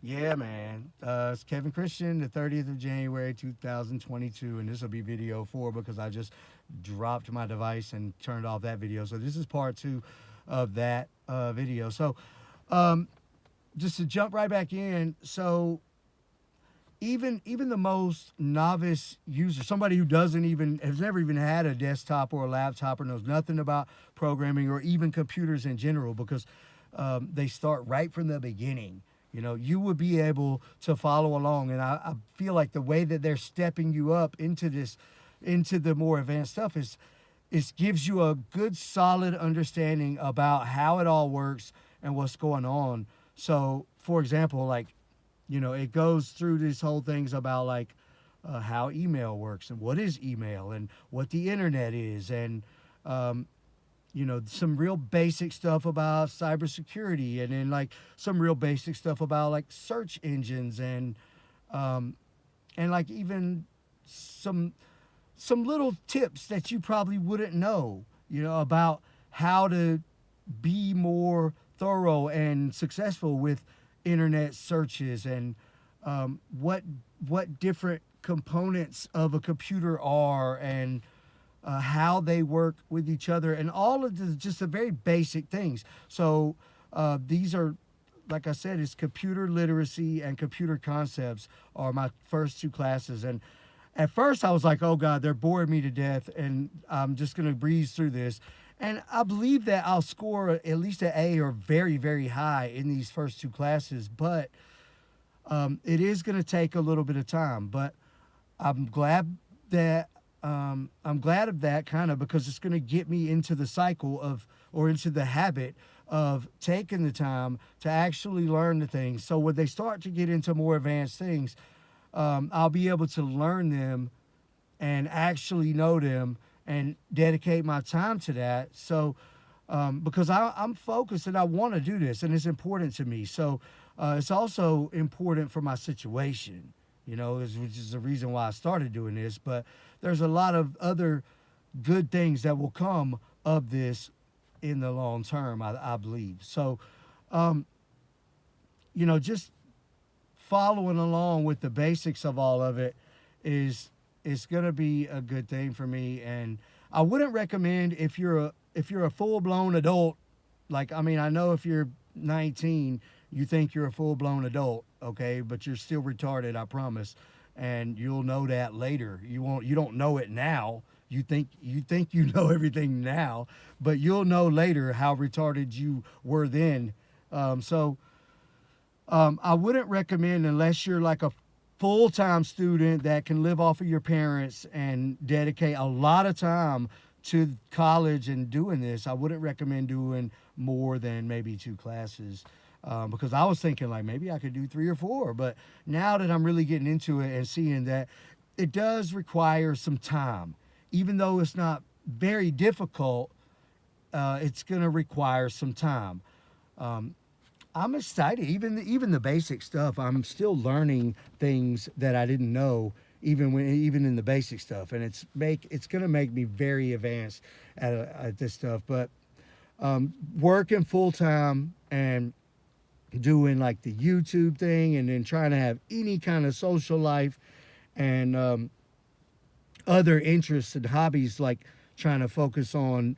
Yeah, man. It's Kevin Christian, the 30th of January, 2022, and this will be video 4 because I just dropped my device and turned off that video. So this is part 2 of that video. So um, just to jump right back in, so even the most novice user, somebody who doesn't even has never even had a desktop or a laptop or knows nothing about programming or even computers in general, because they start right from the beginning. You know, you would be able to follow along, and I feel like the way that they're stepping you up into this, into the more advanced stuff is gives you a good solid understanding about how it all works and what's going on. So, for example, like, you know, it goes through these whole things about like how email works and what is email and what the internet is, and um, you know, some real basic stuff about cybersecurity, and then like some real basic stuff about like search engines, um, and like even some some little tips that you probably wouldn't know, you know, about how to be more thorough and successful with internet searches, and what different components of a computer are, and how they work with each other, and all of the just the very basic things. So these are, like I said, it's computer literacy and computer concepts are my first two classes. And at first I was like, oh God, they're boring me to death, and I'm just gonna breeze through this. And I believe that I'll score at least an A or very, very high in these first two classes, but it is going to take a little bit of time. But I'm glad that I'm glad of that, kind of, because it's going to get me into the cycle of, or into the habit of taking the time to actually learn the things. So when they start to get into more advanced things, I'll be able to learn them and actually know them and dedicate my time to that. So, because I'm focused and I want to do this and it's important to me. So, it's also important for my situation, you know, which is the reason why I started doing this. But there's a lot of other good things that will come of this in the long term, I believe. So, um, you know, just following along with the basics of all of it is going to be a good thing for me. And I wouldn't recommend if you're a full blown adult. Like, I mean, I know if you're 19, you think you're a full blown adult, okay, but you're still retarded, I promise. And you'll know that later. You don't know it now. You think you know everything now, but you'll know later how retarded you were then. So I wouldn't recommend, unless you're like a full time student that can live off of your parents and dedicate a lot of time to college and doing this. I wouldn't recommend doing more than maybe two classes, because I was thinking like maybe I could do three or four. But now that I'm really getting into it and seeing that it does require some time, even though it's not very difficult, it's going to require some time. Um, I'm excited. Even the basic stuff, I'm still learning things that I didn't know, even in the basic stuff, and it's gonna make me very advanced at this stuff. But working full time and doing like the YouTube thing, and then trying to have any kind of social life and other interests and hobbies, like trying to focus on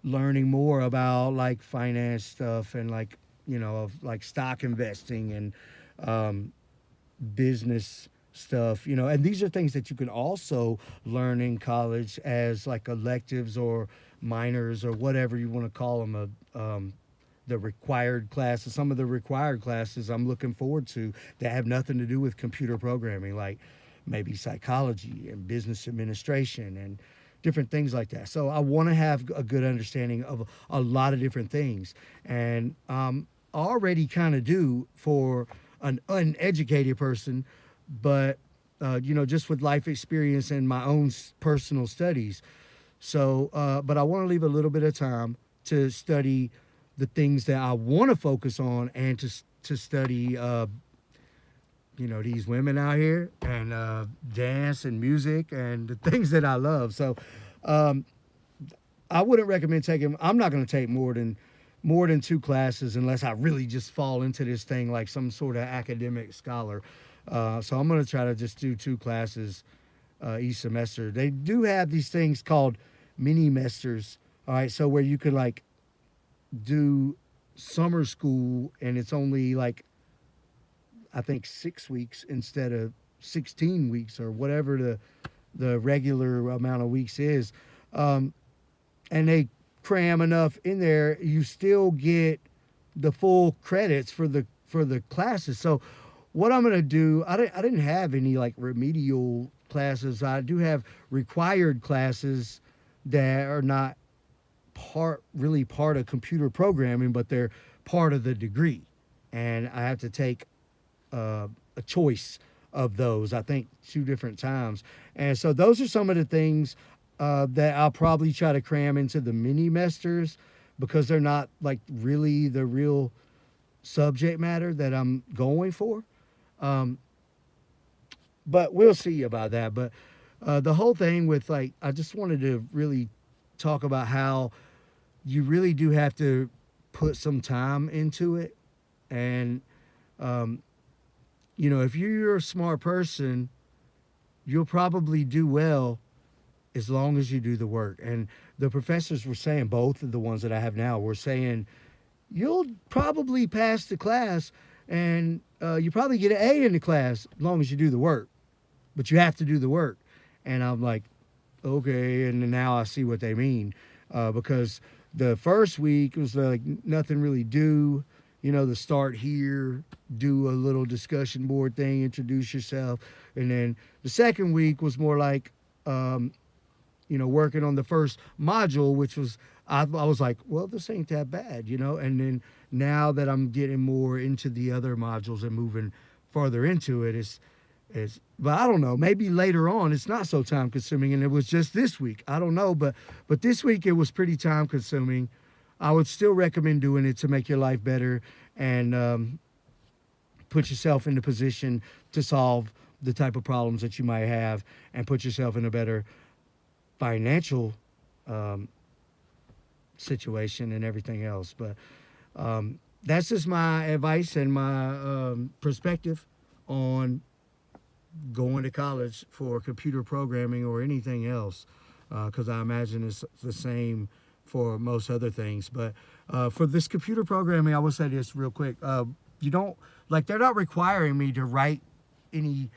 learning more about like finance stuff, and like, you know, of like stock investing and um, business stuff, you know. And these are things that you can also learn in college as like electives or minors or whatever you want to call them. The required classes, some of the required classes I'm looking forward to that have nothing to do with computer programming, like maybe psychology and business administration and different things like that. So I want to have a good understanding of a lot of different things, and already kind of do for an uneducated person, but you know, just with life experience and my own personal studies. So, but I want to leave a little bit of time to study the things that I want to focus on, and to study, you know, these women out here, and dance and music and the things that I love. So, um, I wouldn't recommend taking. I'm not going to take more than more than 2 classes unless I really just fall into this thing like some sort of academic scholar. So I'm going to try to just do 2 classes each semester. They do have these things called mini mesters. All right, so where you could like do summer school and it's only like I think 6 weeks instead of 16 weeks or whatever the regular amount of weeks is. Um, and they cram enough in there, you still get the full credits for the classes. So what I'm gonna do, I didn't have any like remedial classes. I do have required classes that are not part of computer programming, but they're part of the degree, and I have to take a choice of those. I think 2 different times, and so those are some of the things that I'll probably try to cram into the mini mesters because they're not like really the real subject matter that I'm going for. Um, but we'll see about that. But the whole thing with like, I just wanted to really talk about how you really do have to put some time into it. And, um, if you're a smart person, you'll probably do well as long as you do the work. And the professors were saying, both of the ones that I have now, were saying, you'll probably pass the class and you probably get an A in the class as long as you do the work. But you have to do the work. And I'm like, okay. And then now I see what they mean. Because the first week was like nothing really due. The start here, do a little discussion board thing, introduce yourself. And then the second week was more like, working on the first module, which was, I was like, well, this ain't that bad, And then now that I'm getting more into the other modules and moving further into it, but I don't know, maybe later on it's not so time consuming and it was just this week. I don't know, but this week it was pretty time consuming. I would still recommend doing it to make your life better and put yourself in the position to solve the type of problems that you might have and put yourself in a better financial situation and everything else. But that's just my advice and my perspective on going to college for computer programming or anything else, because I imagine it's the same for most other things. But for this computer programming, I will say this real quick. You don't, like, they're not requiring me to write any,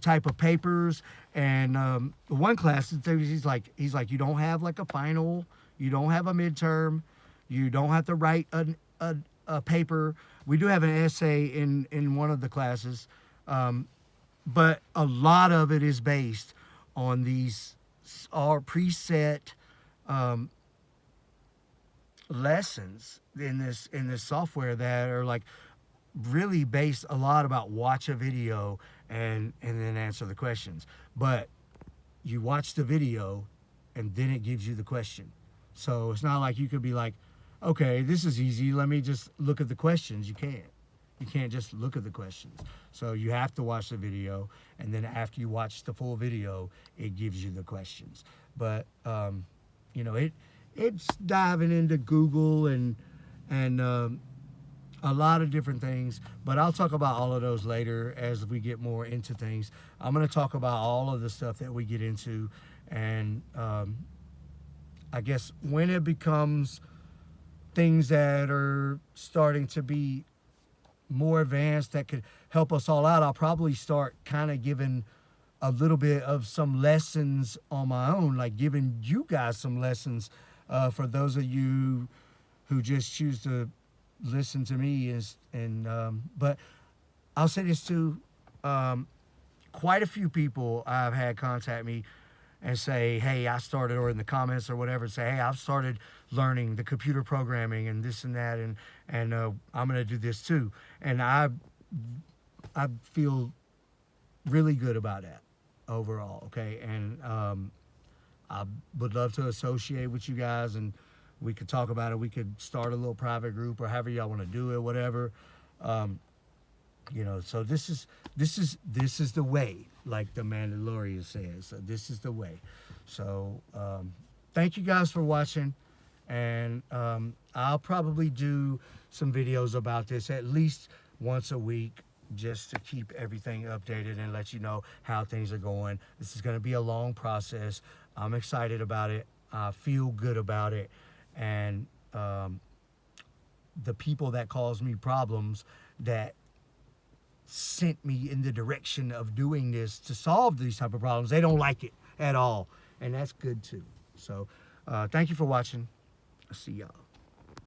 type of papers. And one class, he's like, you don't have like a final, you don't have a midterm, you don't have to write a paper. We do have an essay in one of the classes, but a lot of it is based on these are preset lessons in this software that are like really based a lot about watch a video and then answer the questions. But you watch the video and then it gives you the question. So it's not like you could be like, okay, this is easy, let me just look at the questions. You can't just look at the questions. So you have to watch the video, and then after you watch the full video, it gives you the questions. But it's diving into Google and a lot of different things. But I'll talk about all of those later as we get more into things. I'm going to talk about all of the stuff that we get into, and I guess when it becomes things that are starting to be more advanced that could help us all out, I'll probably start kind of giving a little bit of some lessons on my own, like giving you guys some lessons for those of you who just choose to listen to me. But I'll say this too, quite a few people I've had contact me and say, hey, I started, or in the comments or whatever, say, hey, I've started learning the computer programming and this and that, and I'm going to do this too. And I feel really good about that overall, okay? And I would love to associate with you guys, and we could talk about it. We could start a little private group or however y'all want to do it, whatever. So this is the way, like the Mandalorian says. So this is the way. So thank you guys for watching, And I'll probably do some videos about this at least once a week, just to keep everything updated and let you know how things are going. This is going to be a long process. I'm excited about it. I feel good about it. And the people that cause me problems, that sent me in the direction of doing this to solve these type of problems, they don't like it at all. And that's good too. So thank you for watching. I'll see y'all.